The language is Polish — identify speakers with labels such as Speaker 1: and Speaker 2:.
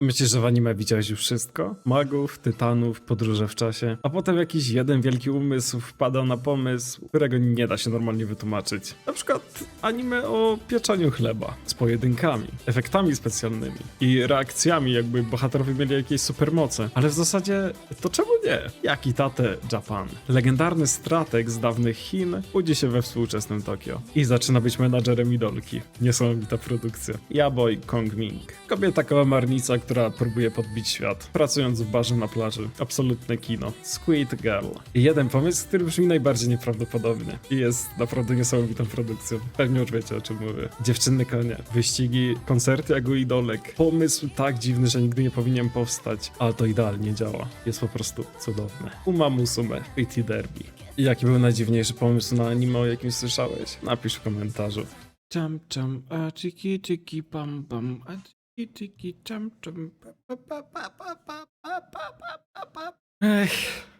Speaker 1: Myślisz, że w anime widziałeś już wszystko? Magów, tytanów, podróże w czasie, a potem jakiś jeden wielki umysł wpadał na pomysł, którego nie da się normalnie wytłumaczyć. Na przykład anime o pieczeniu chleba, z pojedynkami, efektami specjalnymi i reakcjami, jakby bohaterowie mieli jakieś supermoce. Ale w zasadzie, to czemu nie? Jaki tate Japan? Legendarny strateg z dawnych Chin budzi się we współczesnym Tokio i zaczyna być menadżerem idolki. Niesamowita produkcja. Yaboy Kong Ming. Kobieta kałamarnica, która próbuje podbić świat, pracując w barze na plaży. Absolutne kino. Squid Girl. I jeden pomysł, który brzmi najbardziej nieprawdopodobnie i jest naprawdę niesamowitą produkcją. Pewnie już wiecie, o czym mówię. Dziewczyny konie, wyścigi, koncerty jak u idolek. Pomysł tak dziwny, że nigdy nie powinien powstać, ale to idealnie działa. Jest po prostu cudowne. Uma Musume, Pretty Derby. I jaki był najdziwniejszy pomysł na anime, o jakim słyszałeś? Napisz w komentarzu. Cham cham, a chiki chiki pam pam, a chiki chiki cham cham, pa pa pa pa pa pa pa pa pa pa. Ech.